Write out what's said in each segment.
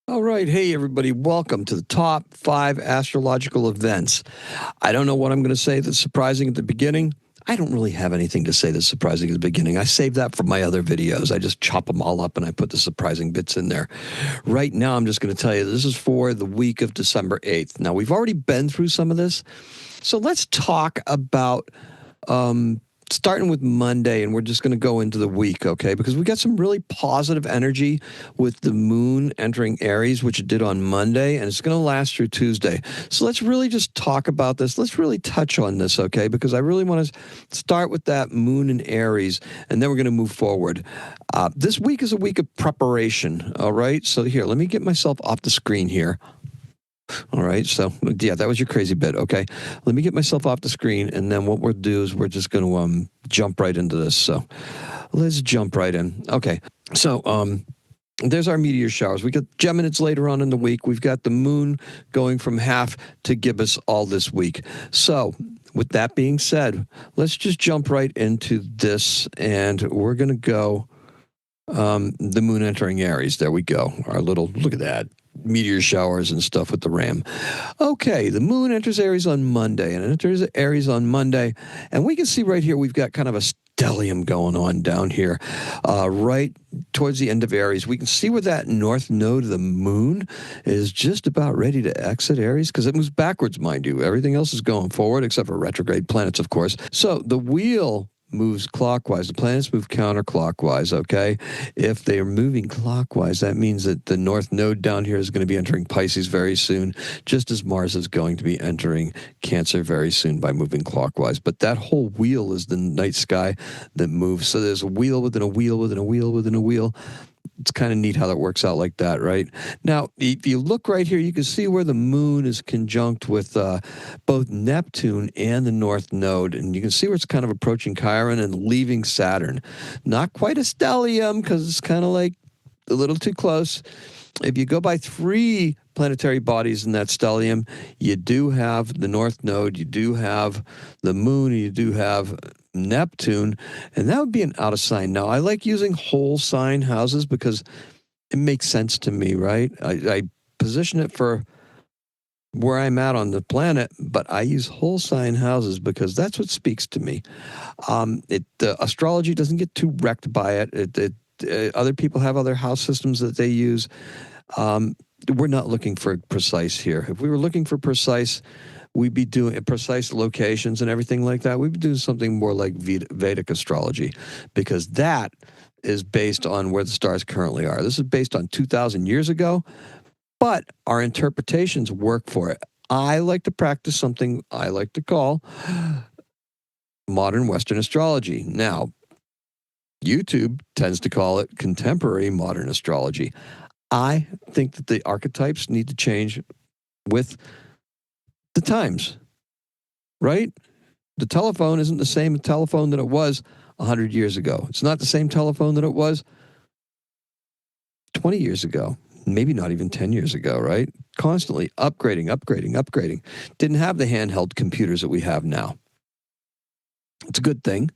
All right. Hey, everybody. Welcome to the top 5 astrological events. I don't know what I'm going to say that's surprising at the beginning. I don't really have anything to say that's surprising at the beginning. I save that for my other videos. I just chop them all up and I put the surprising bits in there. Right now, I'm just going to tell you this is for the week of December 8th. Now, we've already been through some of this. So let's talk about starting with Monday, and we're just going to go into the week, okay? Because we got some really positive energy with the moon entering Aries, which it did on Monday, and it's going to last through Tuesday. So let's really just talk about this. Let's really touch on this, okay? Because I really want to start with that moon in Aries, and then we're going to move forward. This week is a week of preparation, all right? So here, let me get myself off the screen here. All right, so yeah, that was your crazy bit. Okay, let me get myself off the screen, and then what we'll do is we're just going to jump right into this. So let's jump right in. Okay, so there's our meteor showers. We got Geminids later on in the week. We've got the moon going from half to gibbous all this week. So with that being said, let's just jump right into this, and we're going to go the moon entering Aries. There we go. Our little look at that. Meteor showers and stuff with the ram. Okay, the moon enters Aries on Monday, and it enters Aries on Monday, and we can see right here we've got kind of a stellium going on down here, right towards the end of Aries. We can see where that north node of the moon is just about ready to exit Aries, because it moves backwards, mind you. Everything else is going forward, except for retrograde planets, of course. So the wheel moves clockwise. The planets move counterclockwise, okay? If they are moving clockwise, that means that the north node down here is going to be entering Pisces very soon, just as Mars is going to be entering Cancer very soon by moving clockwise. But that whole wheel is the night sky that moves. So there's a wheel within a wheel within a wheel within a wheel. It's kind of neat how that works out like that, right? Now, if you look right here, you can see where the moon is conjunct with both Neptune and the North Node. And you can see where it's kind of approaching Chiron and leaving Saturn. Not quite a stellium, because it's kind of like a little too close. If you go by 3 planetary bodies in that stellium, you do have the North Node, you do have the moon, you do have Neptune, and that would be an out of sign. Now, I like using whole sign houses because it makes sense to me, right? I position it for where I'm at on the planet, but I use whole sign houses because that's what speaks to me. Astrology doesn't get too wrecked by it. Other people have other house systems that they use. We're not looking for precise here. If we were looking for precise, we'd be doing precise locations and everything like that. We'd be doing something more like Vedic astrology, because that is based on where the stars currently are. This is based on 2,000 years ago, but our interpretations work for it. I like to practice something I like to call modern Western astrology. Now, YouTube tends to call it contemporary modern astrology. I think that the archetypes need to change with the times, right? The telephone isn't the same telephone that it was 100 years ago. It's not the same telephone that it was 20 years ago, maybe not even 10 years ago, right? Constantly upgrading. Didn't have the handheld computers that we have now. It's a good thing.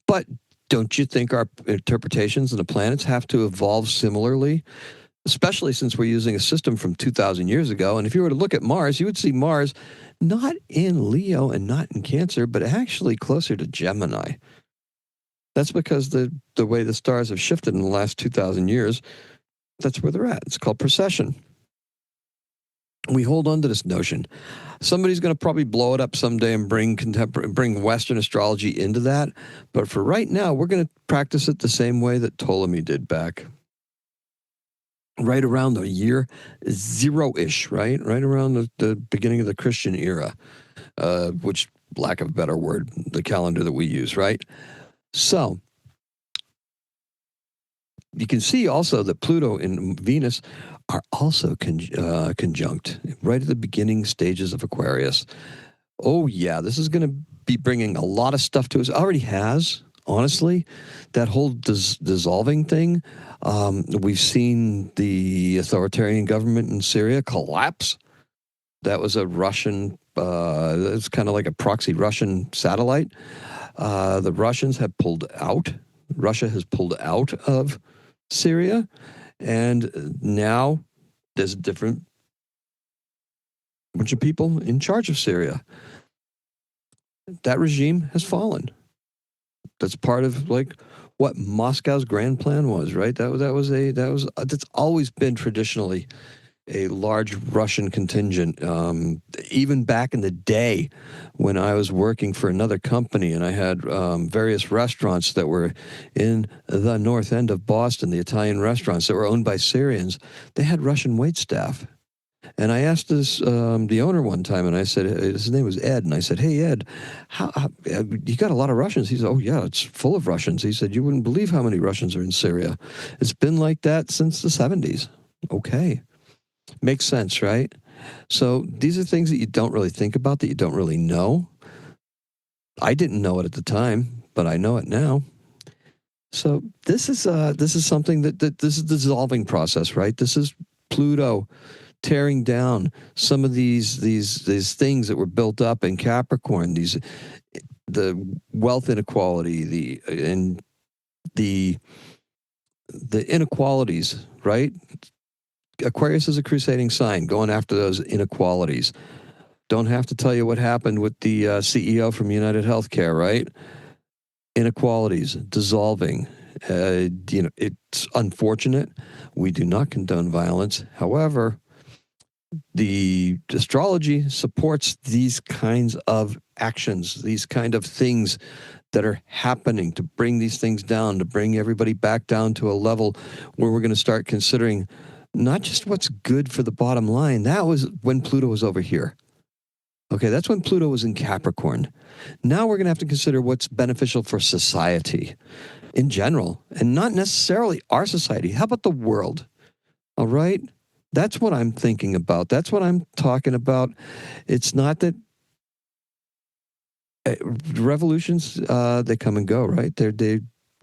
But don't you think our interpretations of the planets have to evolve similarly? Especially since we're using a system from 2,000 years ago. And if you were to look at Mars, you would see Mars not in Leo and not in Cancer, but actually closer to Gemini. That's because the way the stars have shifted in the last 2,000 years, that's where they're at. It's called precession. We hold on to this notion. Somebody's going to probably blow it up someday and bring Western astrology into that. But for right now, we're going to practice it the same way that Ptolemy did back right around the year 0-ish, right? Right around the beginning of the Christian era, which, lack of a better word, the calendar that we use, right? So you can see also that Pluto and Venus are also conjunct right at the beginning stages of Aquarius. Oh, yeah, this is going to be bringing a lot of stuff to us. It already has. Honestly, that whole dissolving thing, we've seen the authoritarian government in Syria collapse. That was a Russian, it's kind of like a proxy Russian satellite. The Russians have pulled out. Russia has pulled out of Syria, and now there's a different bunch of people in charge of Syria. That regime has fallen. That's part of like what Moscow's grand plan was, right? That's always been traditionally a large Russian contingent. Even back in the day when I was working for another company and I had various restaurants that were in the north end of Boston, the Italian restaurants that were owned by Syrians, they had Russian wait staff. And I asked the owner one time, and I said, his name was Ed, and I said, hey, Ed, how you got a lot of Russians? He said, oh, yeah, it's full of Russians. He said, you wouldn't believe how many Russians are in Syria. It's been like that since the 70s. Okay. Makes sense, right? So these are things that you don't really think about, that you don't really know. I didn't know it at the time, but I know it now. So this is something that this is the dissolving process, right? This is Pluto tearing down some of these things that were built up in Capricorn, the wealth inequality, the inequalities, right? Aquarius is a crusading sign, going after those inequalities. Don't have to tell you what happened with the CEO from United Healthcare, right? Inequalities dissolving. It's unfortunate. We do not condone violence. However, the astrology supports these kinds of actions, these kind of things that are happening, to bring these things down, to bring everybody back down to a level where we're going to start considering not just what's good for the bottom line. That was when Pluto was over here. Okay, that's when Pluto was in Capricorn. Now we're going to have to consider what's beneficial for society in general, and not necessarily our society. How about the world? All right? That's what I'm thinking about. That's what I'm talking about. It's not that revolutions, they come and go, right?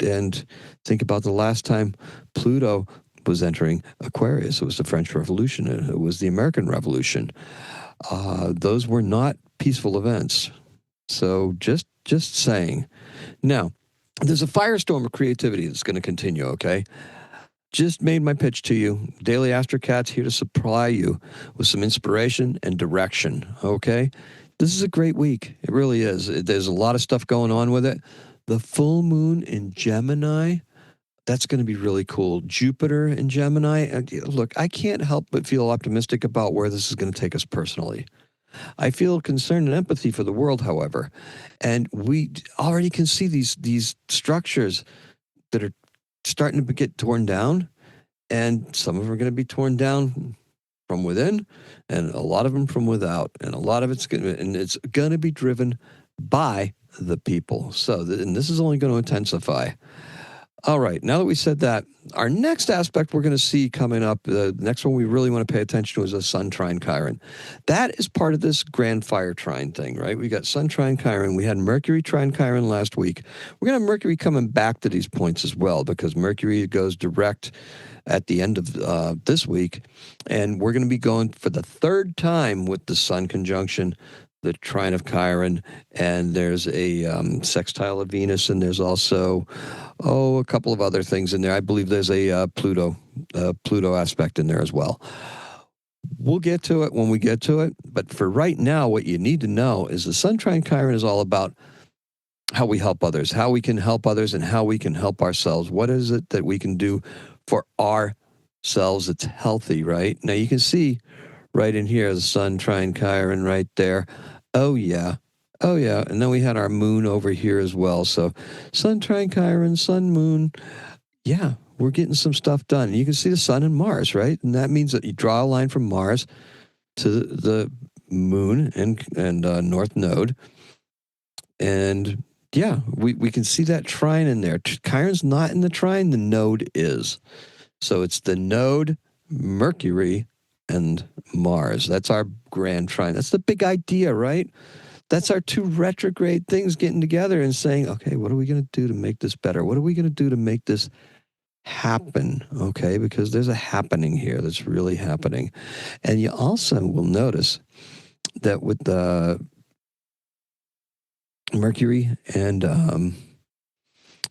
And think about the last time Pluto was entering Aquarius. It was the French Revolution. It was the American Revolution. Those were not peaceful events. So just saying. Now, there's a firestorm of creativity that's going to continue, okay? Just made my pitch to you. Daily Astrocat's here to supply you with some inspiration and direction, okay? This is a great week. It really is. There's a lot of stuff going on with it. The full moon in Gemini, that's going to be really cool. Jupiter in Gemini. Look, I can't help but feel optimistic about where this is going to take us personally. I feel concern and empathy for the world, however. And we already can see these structures that are starting to get torn down. And some of them are going to be torn down from within, and a lot of them from without. And a lot of it's going to be driven by the people. So, and this is only going to intensify. All right, now that we said that, our next aspect we're going to see coming up, the next one we really want to pay attention to is a Sun trine Chiron. That is part of this grand fire trine thing, right? We got Sun trine Chiron. We had Mercury trine Chiron last week. We're going to have Mercury coming back to these points as well, because Mercury goes direct at the end of this week, and we're going to be going for the third time with the Sun conjunction, the trine of Chiron, and there's a sextile of Venus, and there's also a couple of other things in there. I believe there's a Pluto aspect in there as well. We'll get to it when we get to it, but for right now, what you need to know is the Sun trine Chiron is all about how we help others, how we can help others, and how we can help ourselves. What is it that we can do for ourselves that's healthy, right? Now you can see right in here the Sun trine Chiron right there. Oh yeah. And then we had our moon over here as well. So Sun trine Chiron, Sun, moon. Yeah, we're getting some stuff done. You can see the Sun and Mars, right? And that means that you draw a line from Mars to the moon and north node. And yeah, we can see that trine in there. Chiron's not in the trine, the node is. So it's the node, Mercury, and Mars. That's our grand trine. That's the big idea, right? That's our two retrograde things getting together and saying, okay, what are we going to do to make this better? What are we going to do to make this happen? Okay, because there's a happening here that's really happening. And you also will notice that with the Mercury and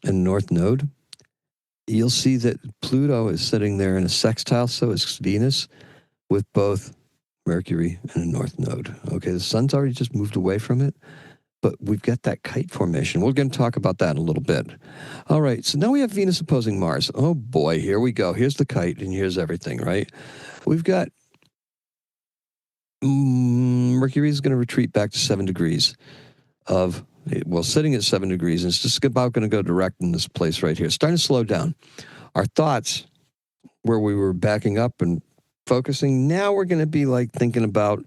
North Node, you'll see that Pluto is sitting there in a sextile, so is Venus. with both Mercury and a north node. Okay, the sun's already just moved away from it, but we've got that kite formation. We're going to talk about that in a little bit. All right, so now we have Venus opposing Mars. Oh boy, here we go. Here's the kite and here's everything, right? We've got Mercury is going to retreat back to 7 degrees of, well, sitting at 7 degrees, and it's just about going to go direct in this place right here. It's starting to slow down. Our thoughts, where we were backing up and focusing, now we're going to be like thinking about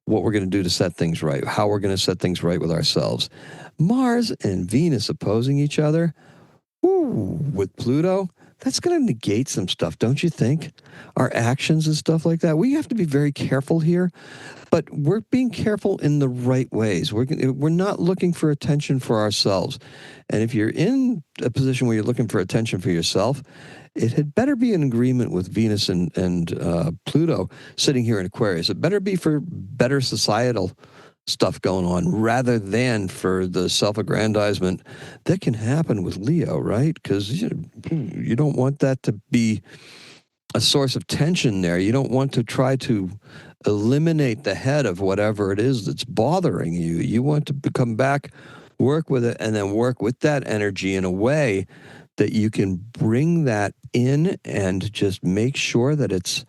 what we're going to do to set things right, how we're going to set things right with ourselves. Mars and Venus opposing each other, with Pluto, that's going to negate some stuff, don't you think? Our actions and stuff like that. We have to be very careful here, but we're being careful in the right ways. We're not looking for attention for ourselves. And if you're in a position where you're looking for attention for yourself, it had better be in agreement with Venus and Pluto sitting here in Aquarius. It better be for better societal stuff going on rather than for the self-aggrandizement that can happen with Leo, right? Because you don't want that to be a source of tension there. You don't want to try to eliminate the head of whatever it is that's bothering you. You want to come back, work with it, and then work with that energy in a way that you can bring that in and just make sure that it's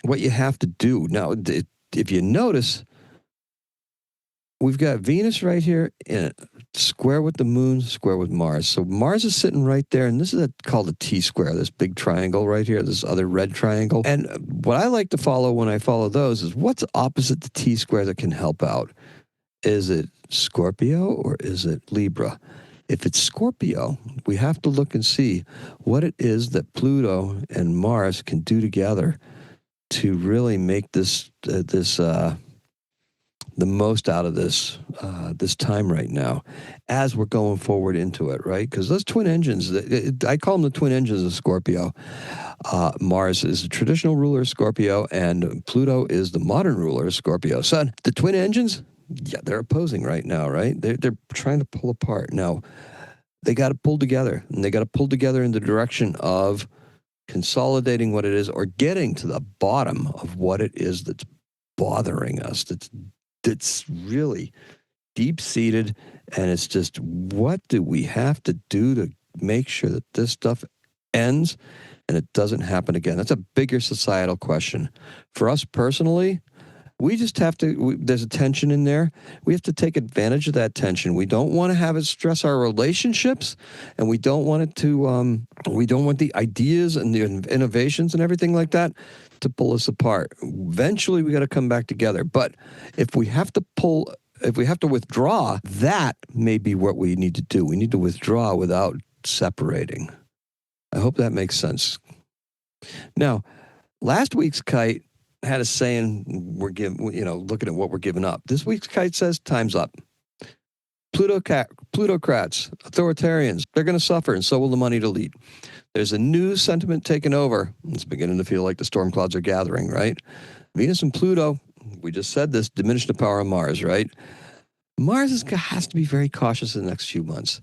what you have to do. Now, if you notice, we've got Venus right here in square with the moon, square with Mars. So Mars is sitting right there, and this is called a T-square, this big triangle right here, this other red triangle. And what I like to follow when I follow those is what's opposite the T-square that can help out. Is it Scorpio or is it Libra? If it's Scorpio, we have to look and see what it is that Pluto and Mars can do together to really make this the most out of this this time right now as we're going forward into it, right? Because those twin engines, I call them the twin engines of Scorpio. Mars is the traditional ruler of Scorpio, and Pluto is the modern ruler of Scorpio. So the twin engines, yeah, they're opposing right now, right? They're trying to pull apart. Now, they got to pull together, and they got to pull together in the direction of consolidating what it is or getting to the bottom of what it is that's bothering us, that's really deep-seated, and it's just, what do we have to do to make sure that this stuff ends and it doesn't happen again? That's a bigger societal question. For us personally, we just have to, there's a tension in there. We have to take advantage of that tension. We don't want to have it stress our relationships, and we don't want it to, we don't want the ideas and the innovations and everything like that to pull us apart. Eventually, we got to come back together. But if we have to withdraw, that may be what we need to do. We need to withdraw without separating. I hope that makes sense. Now, last week's kite had a saying, we're giving, looking at what we're giving up. This week's kite says, time's up. Plutocrats, authoritarians, they're going to suffer, and so will the money to lead. There's a new sentiment taking over. It's beginning to feel like the storm clouds are gathering, right? Venus and Pluto, we just said this, diminish the power of Mars, right? Mars has to be very cautious in the next few months.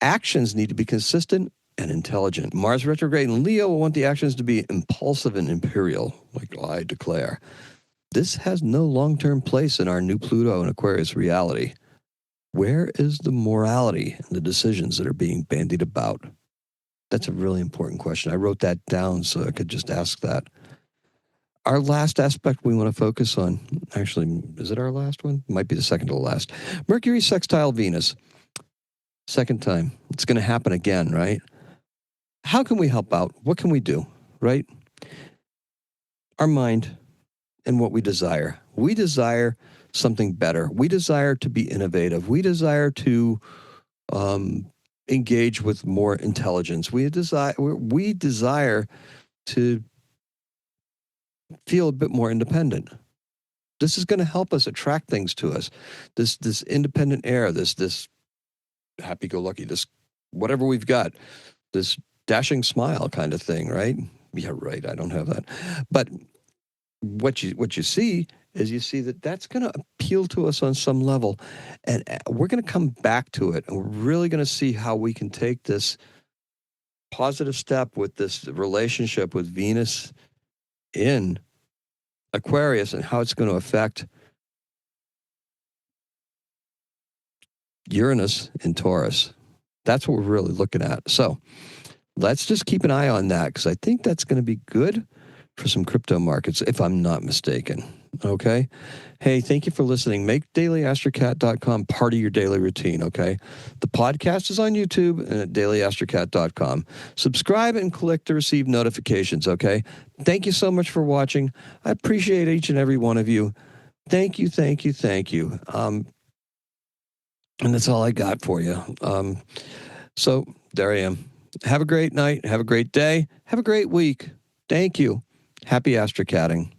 Actions need to be consistent and intelligent. Mars retrograde in Leo will want the actions to be impulsive and imperial, like I declare. This has no long-term place in our new Pluto and Aquarius reality. Where is the morality in the decisions that are being bandied about? That's a really important question. I wrote that down so I could just ask that. Our last aspect we want to focus on, actually, is it our last one? Might be the second to the last. Mercury sextile Venus. Second time. It's going to happen again, right? How can we help out? What can we do, right? Our mind and what we desire. We desire something better. We desire to be innovative. We desire to engage with more intelligence. We desire to feel a bit more independent. This is going to help us attract things to us. This independent air, this happy-go-lucky, this whatever we've got, this dashing smile kind of thing, right? Yeah, right. I don't have that. But what you see is you see that that's going to appeal to us on some level, and we're going to come back to it, and we're really going to see how we can take this positive step with this relationship with Venus in Aquarius and how it's going to affect Uranus in Taurus. That's what we're really looking at. So let's just keep an eye on that because I think that's going to be good for some crypto markets, if I'm not mistaken. Okay? Hey, thank you for listening. Make daily-astrocat.com part of your daily routine, okay? The podcast is on YouTube and at daily-astrocat.com. Subscribe and click to receive notifications, okay? Thank you so much for watching. I appreciate each and every one of you. Thank you, thank you, thank you. And that's all I got for you. So there I am. Have a great night. Have a great day. Have a great week. Thank you. Happy astrocatting.